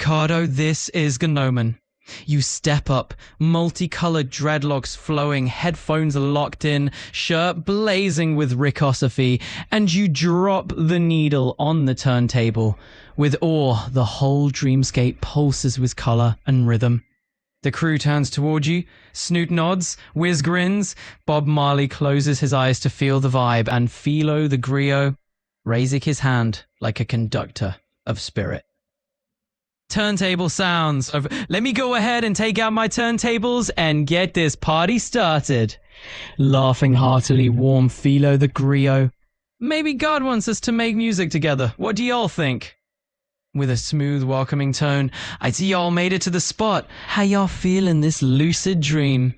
Cardo, this is Gnomon. You step up, multicolored dreadlocks flowing, headphones locked in, shirt blazing with ricosophy, and you drop the needle on the turntable. With awe, the whole dreamscape pulses with color and rhythm. The crew turns toward you, Snoot nods, Wiz grins, Bob Marley closes his eyes to feel the vibe, and Philo the griot raising his hand like a conductor of spirit. Turntable sounds of, let me go ahead and take out my turntables and get this party started. Laughing heartily, warm Philo the griot. Maybe God wants us to make music together. What do y'all think? With a smooth, welcoming tone, I see y'all made it to the spot. How y'all feeling this lucid dream?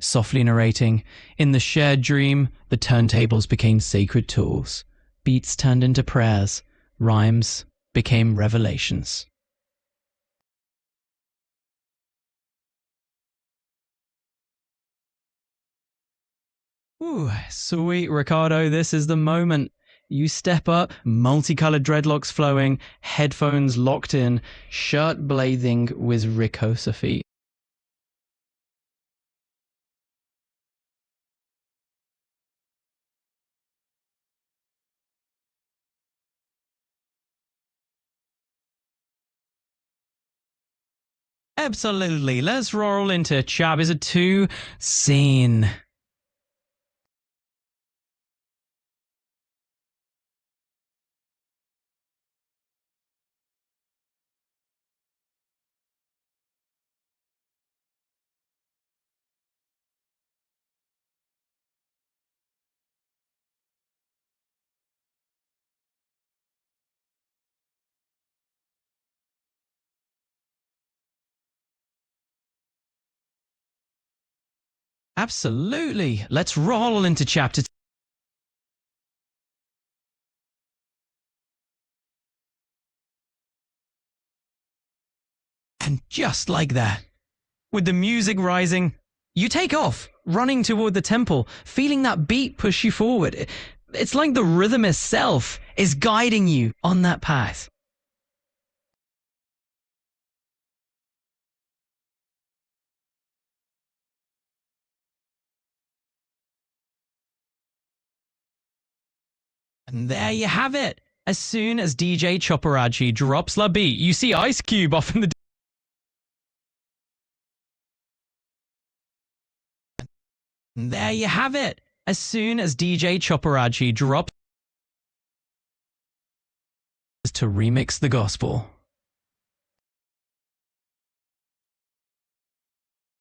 Softly narrating, in the shared dream, the turntables became sacred tools. Beats turned into prayers. Rhymes became revelations. Ooh, sweet, Ricardo, this is the moment. You step up, multicolored dreadlocks flowing, headphones locked in, shirt blazing with ricosophy. Absolutely, let's roll into Chapter 2, Scene. Absolutely, let's roll into Chapter 2. And just like that, with the music rising, you take off, running toward the temple, feeling that beat push you forward. It's like the rhythm itself is guiding you on that path. And there you have it. As soon as DJ Chopperacci drops the beat, you see Ice Cube off in the... And there you have it. As soon as DJ Chopperacci drops to remix the gospel.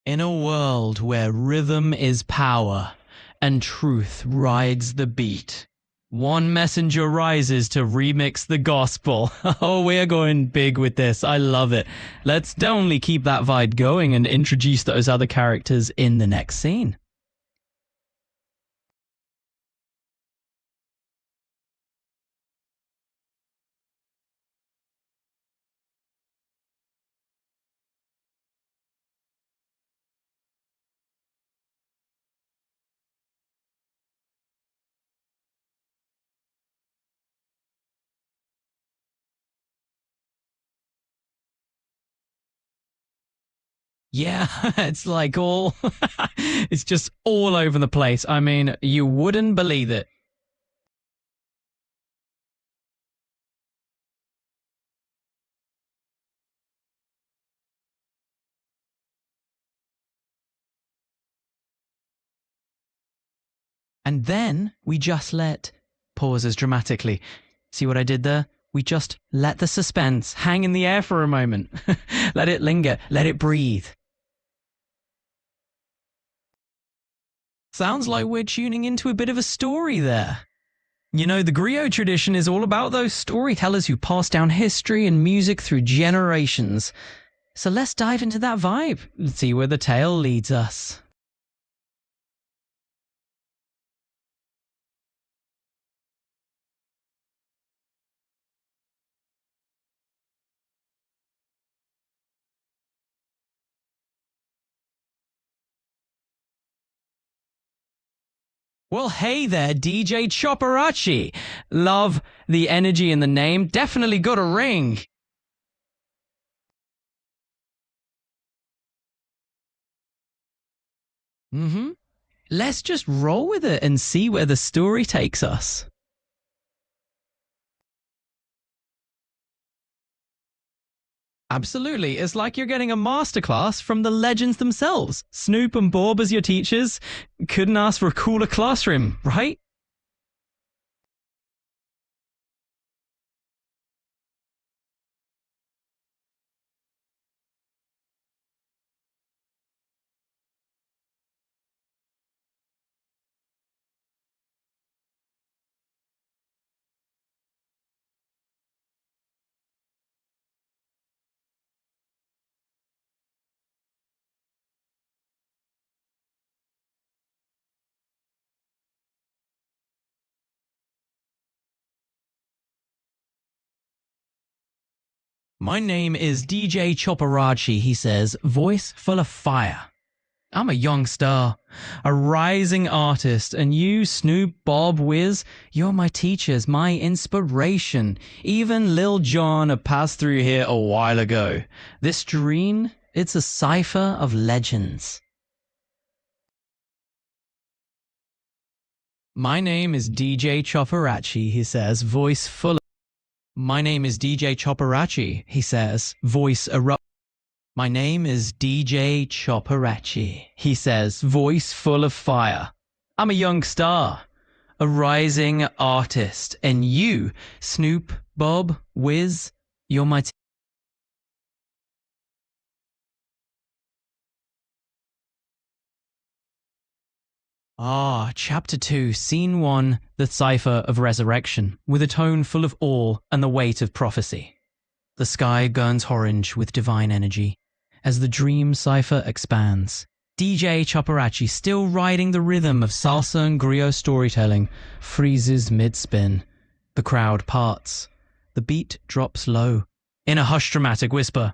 In a world where rhythm is power and truth rides the beat, one messenger rises to remix the gospel. Oh, we're going big with this. I love it. Let's only keep that vibe going and introduce those other characters in the next scene. Yeah, it's like all, it's just all over the place. I mean, you wouldn't believe it. And then we just pauses dramatically. See what I did there? We just let the suspense hang in the air for a moment. Let it linger, let it breathe. Sounds like we're tuning into a bit of a story there. You know, the griot tradition is all about those storytellers who pass down history and music through generations. So let's dive into that vibe and see where the tale leads us. Well, hey there, DJ Chopperacci. Love the energy in the name. Definitely got a ring. Mm-hmm. Let's just roll with it and see where the story takes us. Absolutely. It's like you're getting a masterclass from the legends themselves. Snoop and Bob as your teachers. Couldn't ask for a cooler classroom, right? My name is DJ Choparachi, he says, voice full of fire. I'm a young star, a rising artist, and you, Snoop, Bob, Wiz, you're my teachers, my inspiration. Even Lil Jon passed through here a while ago. This dream, it's a cipher of legends. My name is DJ Choparachi, he says, voice full of... My name is DJ Choparachi, he says, voice erupt. My name is DJ Choparachi, he says, voice full of fire. I'm a young star, a rising artist, and you, Snoop, Bob, Wiz, you're my... Chapter 2, Scene 1, The Cipher of Resurrection, with a tone full of awe and the weight of prophecy. The sky burns orange with divine energy as the dream cipher expands. DJ Choparachi, still riding the rhythm of salsa and griot storytelling, freezes mid-spin. The crowd parts. The beat drops low. In a hushed dramatic whisper,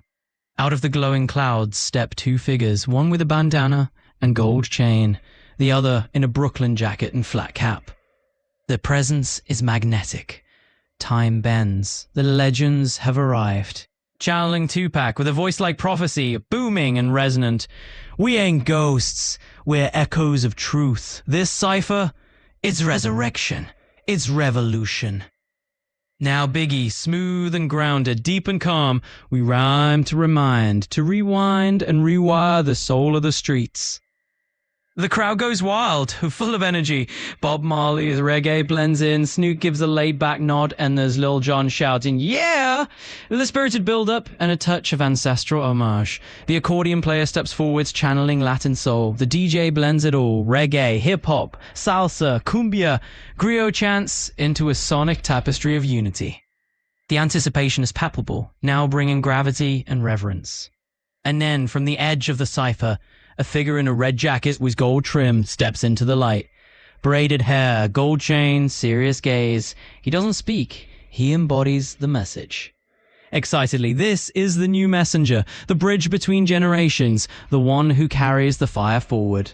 out of the glowing clouds step two figures, one with a bandana and gold chain, the other in a Brooklyn jacket and flat cap. Their presence is magnetic. Time bends. The legends have arrived. Channeling Tupac with a voice like prophecy, booming and resonant. We ain't ghosts. We're echoes of truth. This cipher, it's resurrection. It's revolution. Now Biggie, smooth and grounded, deep and calm, we rhyme to remind, to rewind and rewire the soul of the streets. The crowd goes wild, full of energy. Bob Marley's reggae blends in, Snoop gives a laid-back nod, and there's Lil Jon shouting, yeah! The spirited build-up and a touch of ancestral homage. The accordion player steps forwards, channeling Latin soul. The DJ blends it all, reggae, hip-hop, salsa, cumbia, griot chants into a sonic tapestry of unity. The anticipation is palpable, now bringing gravity and reverence. And then, from the edge of the cipher, a figure in a red jacket with gold trim steps into the light. Braided hair, gold chain, serious gaze. He doesn't speak. He embodies the message. Excitedly, this is the new messenger, the bridge between generations, the one who carries the fire forward.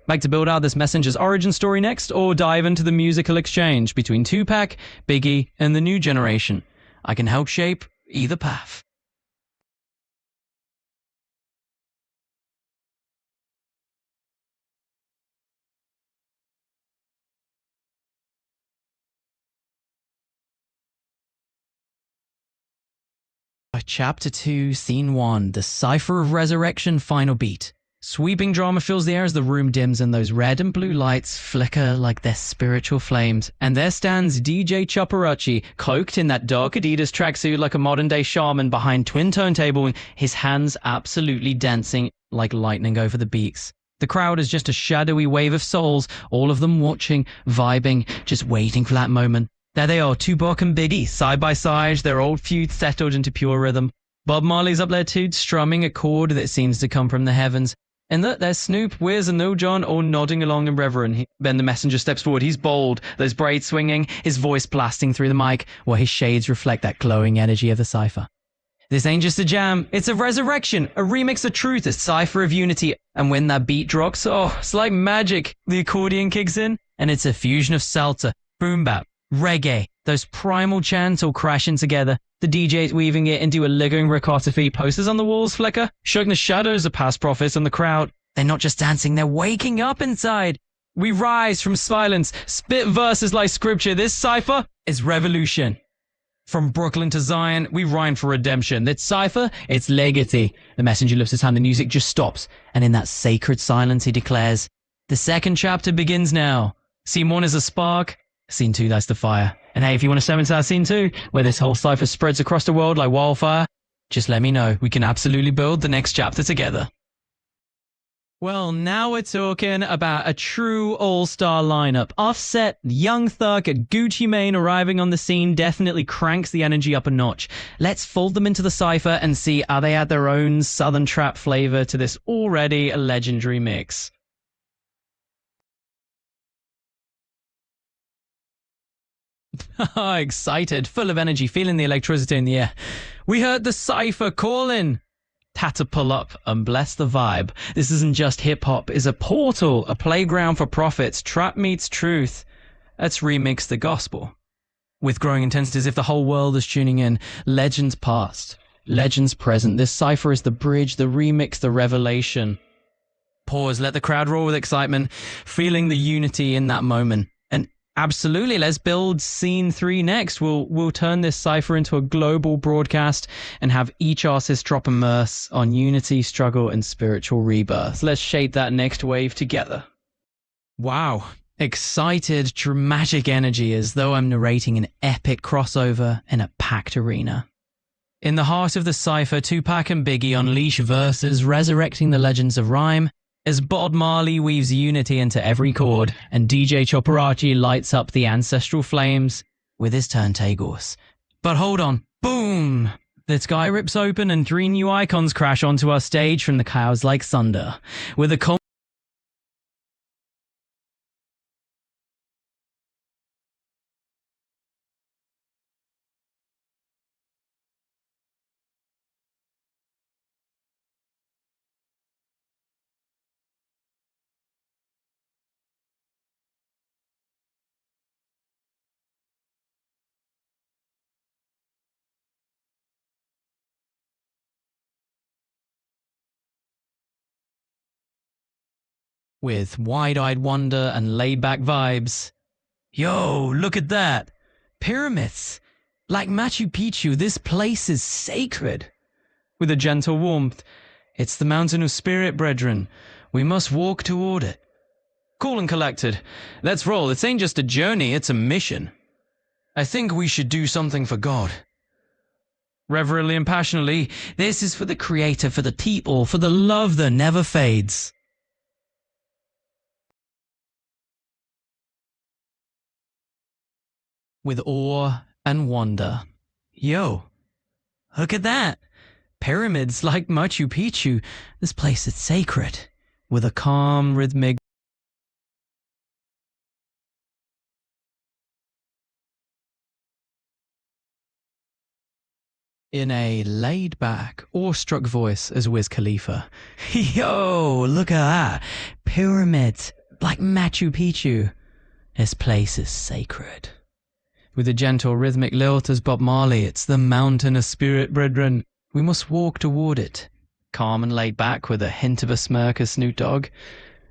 Like to build out this messenger's origin story next, or dive into the musical exchange between Tupac, Biggie, and the new generation? I can help shape either path. Chapter 2, Scene 1, The Cipher of Resurrection final beat. Sweeping drama fills the air as the room dims and those red and blue lights flicker like they're spiritual flames. And there stands DJ Choparachi, cloaked in that dark Adidas tracksuit like a modern-day shaman behind twin turntable, his hands absolutely dancing like lightning over the beats. The crowd is just a shadowy wave of souls, all of them watching, vibing, just waiting for that moment. There they are, Tupac and Biggie, side by side, their old feud settled into pure rhythm. Bob Marley's up there too, strumming a chord that seems to come from the heavens. And look, there's Snoop, Wiz, and Lil Jon all nodding along in reverence. Then the messenger steps forward. He's bold, those braids swinging, his voice blasting through the mic, while his shades reflect that glowing energy of the cipher. This ain't just a jam, it's a resurrection, a remix of truth, a cipher of unity. And when that beat drops, it's like magic. The accordion kicks in, and it's a fusion of salsa, boom bap, reggae, those primal chants all crashing together. The DJ's weaving it into a lingering riccotta. Posters on the walls flicker, showing the shadows of past prophets, and the crowd, They're not just dancing, they're waking up inside. We rise from silence, spit verses like scripture. This cipher is revolution. From Brooklyn to Zion, we rhyme for redemption. This cipher, it's legacy. The messenger lifts his hand, the music just stops. And in that sacred silence, he declares, the second chapter begins now. Scene 1 is a spark. Scene 2 lights the fire. And hey, if you want to step into that scene 2, where this whole cipher spreads across the world like wildfire, just let me know. We can absolutely build the next chapter together. Well, now we're talking about a true all-star lineup. Offset, Young Thug, and Gucci Mane arriving on the scene definitely cranks the energy up a notch. Let's fold them into the cipher and see how they add their own Southern trap flavor to this already legendary mix. Excited, full of energy, feeling the electricity in the air. We heard the cipher calling. Had to pull up and bless the vibe. This isn't just hip-hop, it's a portal, a playground for prophets. Trap meets truth. Let's remix the gospel. With growing intensity as if the whole world is tuning in. Legends past, legends present. This cipher is the bridge, the remix, the revelation. Pause, let the crowd roar with excitement, feeling the unity in that moment. And absolutely, let's build scene 3 next. We'll turn this cipher into a global broadcast and have each artist drop immerse on unity, struggle, and spiritual rebirth. Let's shape that next wave together. Wow. Excited, dramatic energy as though I'm narrating an epic crossover in a packed arena. In the heart of the cipher, Tupac and Biggie unleash verses resurrecting the legends of rhyme, as Bob Marley weaves unity into every chord, and DJ Choparachi lights up the ancestral flames with his turntables. But hold on, boom! The sky rips open and 3 new icons crash onto our stage from the clouds like thunder, with a with wide-eyed wonder and laid-back vibes. Yo, look at that! Pyramids! Like Machu Picchu, this place is sacred. With a gentle warmth, it's the mountain of spirit, brethren. We must walk toward it. Cool and collected. Let's roll. This ain't just a journey, it's a mission. I think we should do something for God. Reverently and passionately, this is for the Creator, for the people, for the love that never fades. With awe and wonder. Yo, look at that. Pyramids like Machu Picchu. This place is sacred. With a calm, rhythmic in a laid-back, awestruck voice as Wiz Khalifa. Yo, look at that. Pyramids like Machu Picchu. This place is sacred. With a gentle rhythmic lilt as Bob Marley, it's the mountain of spirit, brethren. We must walk toward it. Calm and laid back with a hint of a smirk as Snoop Dogg.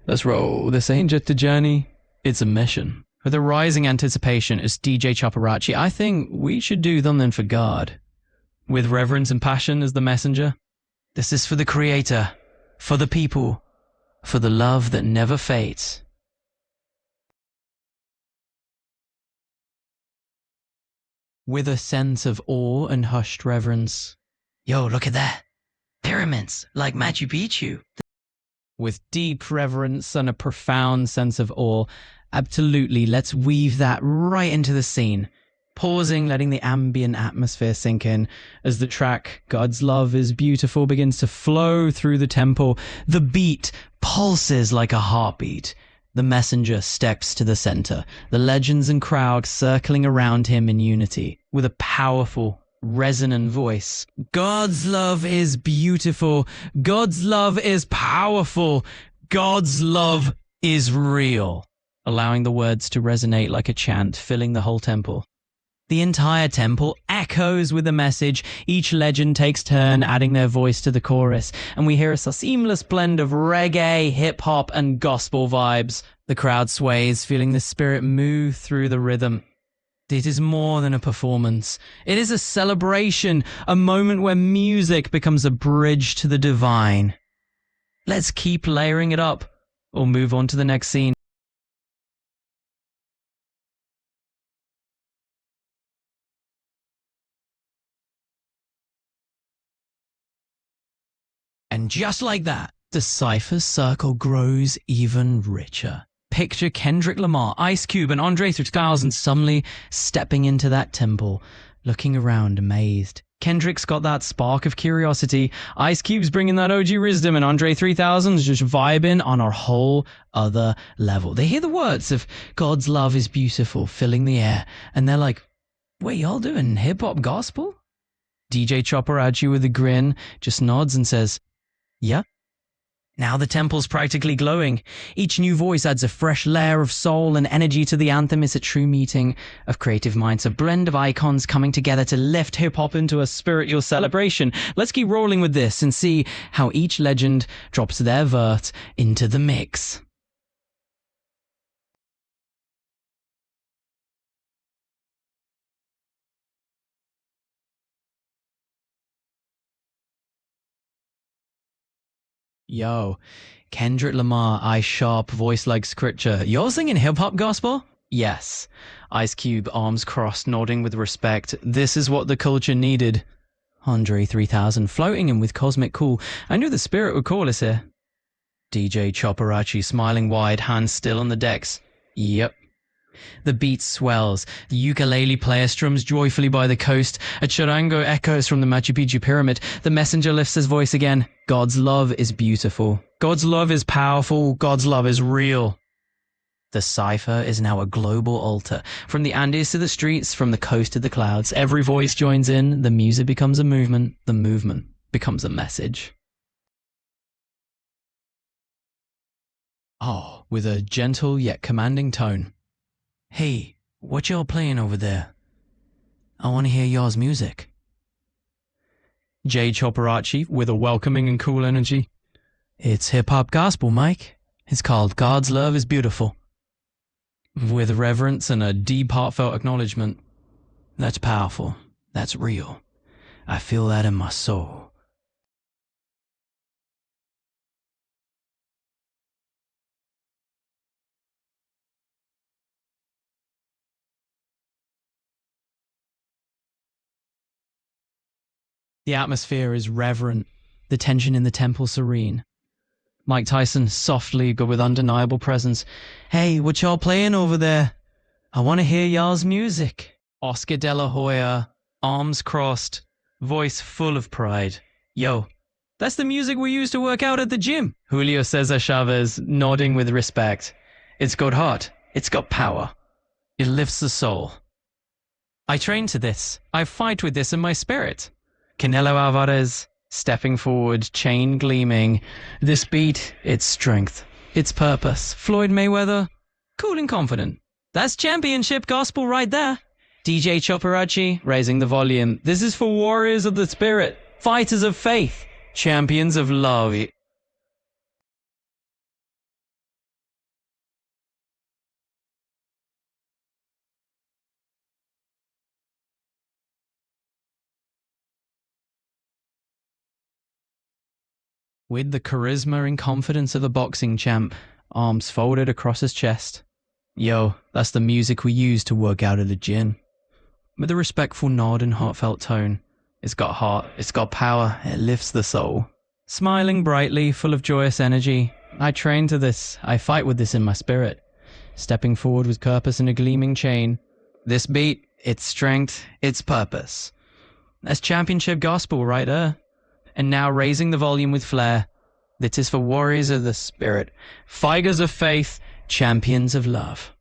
Let's roll. This ain't just a journey, it's a mission. With a rising anticipation as DJ Choparachi, I think we should do something for God. With reverence and passion as the messenger. This is for the Creator, for the people, for the love that never fades. With a sense of awe and hushed reverence. Yo, look at that. Pyramids like Machu Picchu. With deep reverence and a profound sense of awe, absolutely, let's weave that right into the scene. Pausing, letting the ambient atmosphere sink in as the track God's Love is Beautiful begins to flow through the temple. The beat pulses like a heartbeat. The messenger steps to the center, the legends and crowd circling around him in unity, with a powerful, resonant voice. God's love is beautiful. God's love is powerful. God's love is real. Allowing the words to resonate like a chant, filling the whole temple. The entire temple echoes with the message. Each legend takes turn adding their voice to the chorus, and we hear a seamless blend of reggae, hip-hop, and gospel vibes. The crowd sways, feeling the spirit move through the rhythm. It is more than a performance. It is a celebration, a moment where music becomes a bridge to the divine. Let's keep layering it up, or move on to the next scene. And just like that, the Cypher's circle grows even richer. Picture Kendrick Lamar, Ice Cube, and Andre 3000 suddenly stepping into that temple, looking around amazed. Kendrick's got that spark of curiosity, Ice Cube's bringing that OG wisdom, and Andre 3000's just vibing on a whole other level. They hear the words of God's love is beautiful filling the air, and they're like, wait, y'all doing hip-hop gospel? DJ Chopper with a grin just nods and says, yeah. Now the temple's practically glowing. Each new voice adds a fresh layer of soul and energy to the anthem. It's a true meeting of creative minds, a blend of icons coming together to lift hip-hop into a spiritual celebration. Let's keep rolling with this and see how each legend drops their verse into the mix. Yo, Kendrick Lamar, Ice Sharp, voice like scripture. You're singing hip-hop gospel? Yes. Ice Cube, arms crossed, nodding with respect. This is what the culture needed. Andre 3000, floating in with cosmic cool. I knew the spirit would call us here. DJ Chopper, smiling wide, hands still on the decks. Yep. The beat swells. The ukulele player strums joyfully by the coast. A charango echoes from the Machu Picchu pyramid. The messenger lifts his voice again. God's love is beautiful. God's love is powerful. God's love is real. The Cypher is now a global altar. From the Andes to the streets, from the coast to the clouds, every voice joins in. The music becomes a movement. The movement becomes a message. Oh, with a gentle yet commanding tone. Hey, what y'all playing over there? I want to hear y'all's music. Jay Chopper with a welcoming and cool energy. It's hip-hop gospel, Mike. It's called God's Love is Beautiful. With reverence and a deep heartfelt acknowledgement. That's powerful. That's real. I feel that in my soul. The atmosphere is reverent, the tension in the temple serene. Mike Tyson, softly but with undeniable presence. Hey, what y'all playing over there? I want to hear y'all's music. Oscar De La Hoya, arms crossed, voice full of pride. Yo, that's the music we use to work out at the gym. Julio Cesar Chavez, nodding with respect. It's got heart. It's got power. It lifts the soul. I train to this. I fight with this in my spirit. Canelo Alvarez, stepping forward, chain gleaming. This beat, its strength, its purpose. Floyd Mayweather, cool and confident. That's championship gospel right there. DJ Chopper, raising the volume. This is for warriors of the spirit, fighters of faith, champions of love. With the charisma and confidence of a boxing champ, arms folded across his chest. Yo, that's the music we use to work out at the gym. With a respectful nod and heartfelt tone. It's got heart, it's got power, it lifts the soul. Smiling brightly, full of joyous energy. I train to this, I fight with this in my spirit. Stepping forward with purpose and a gleaming chain. This beat, its strength, its purpose. That's championship gospel right there. And now raising the volume with flair. This is for warriors of the spirit, fighters of faith, champions of love.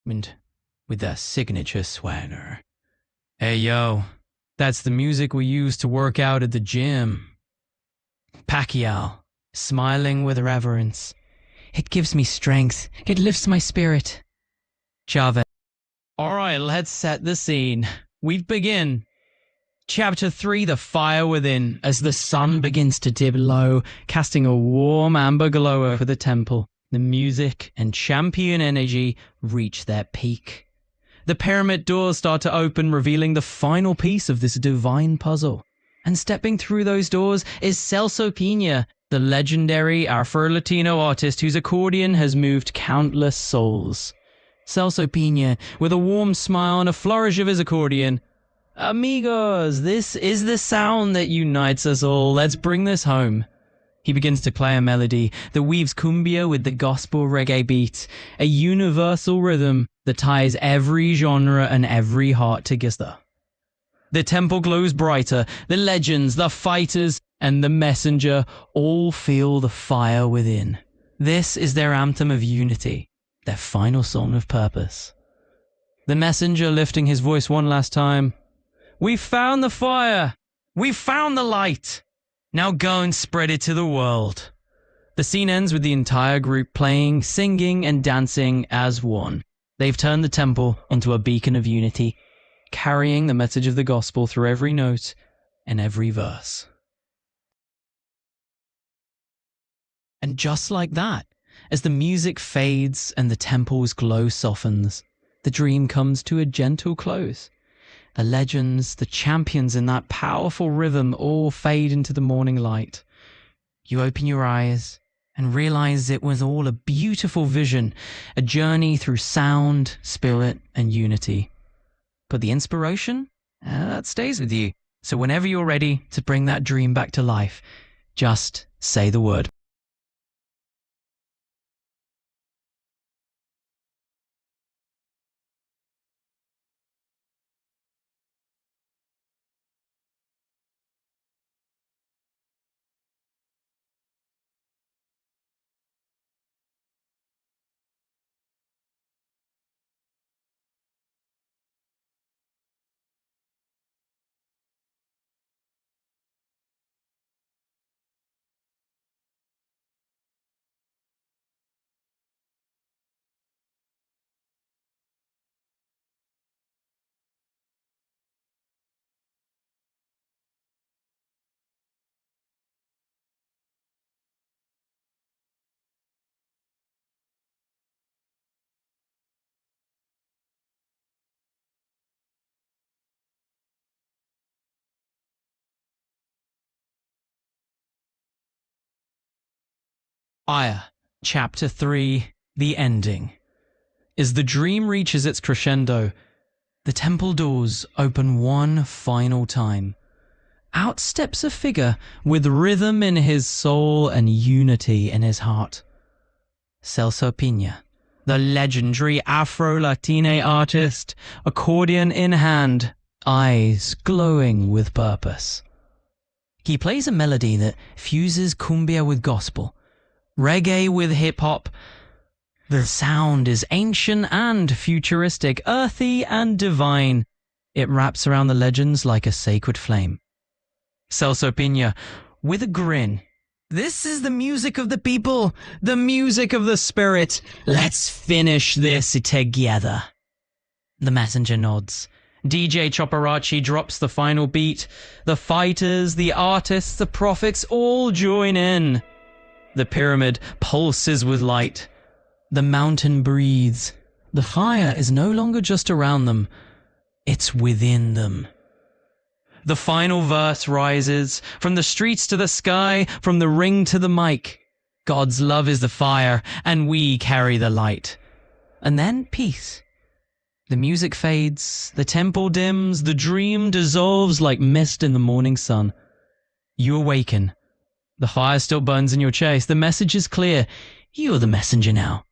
And with their signature swagger. Hey yo, that's the music we use to work out at the gym. Pacquiao, smiling with reverence. It gives me strength. It lifts my spirit. Chavez. All right, let's set the scene. We begin. Chapter 3, The Fire Within, as the sun begins to dip low, casting a warm amber glow over the temple. The music and champion energy reach their peak. The pyramid doors start to open, revealing the final piece of this divine puzzle. And stepping through those doors is Celso Piña, the legendary Afro-Latino artist whose accordion has moved countless souls. Celso Piña, with a warm smile and a flourish of his accordion. Amigos, this is the sound that unites us all. Let's bring this home. He begins to play a melody that weaves cumbia with the gospel reggae beat, a universal rhythm that ties every genre and every heart together. The temple glows brighter, the legends, the fighters, and the messenger all feel the fire within. This is their anthem of unity, their final song of purpose. The messenger lifting his voice one last time. We found the fire! We found the light! Now go and spread it to the world. The scene ends with the entire group playing, singing, and dancing as one. They've turned the temple into a beacon of unity, carrying the message of the gospel through every note and every verse. And just like that, as the music fades and the temple's glow softens, the dream comes to a gentle close. The legends, the champions in that powerful rhythm all fade into the morning light. You open your eyes and realize it was all a beautiful vision, a journey through sound, spirit, and unity. But the inspiration, that stays with you. So whenever you're ready to bring that dream back to life, just say the word. Aya, Chapter 3, The Ending. As the dream reaches its crescendo, the temple doors open one final time. Out steps a figure with rhythm in his soul and unity in his heart. Celso Piña, the legendary Afro-Latino artist, accordion in hand, eyes glowing with purpose. He plays a melody that fuses cumbia with gospel, reggae with hip-hop. The sound is ancient and futuristic, earthy and divine. It wraps around the legends like a sacred flame. Celso Piña, with a grin. This is the music of the people, the music of the spirit. Let's finish this together. The messenger nods. DJ Choparachi drops the final beat. The fighters, the artists, the prophets all join in. The pyramid pulses with light. The mountain breathes. The fire is no longer just around them. It's within them. The final verse rises. From the streets to the sky, from the ring to the mic. God's love is the fire, and we carry the light. And then peace. The music fades, the temple dims, the dream dissolves like mist in the morning sun. You awaken. The fire still burns in your chest. The message is clear. You're the messenger now.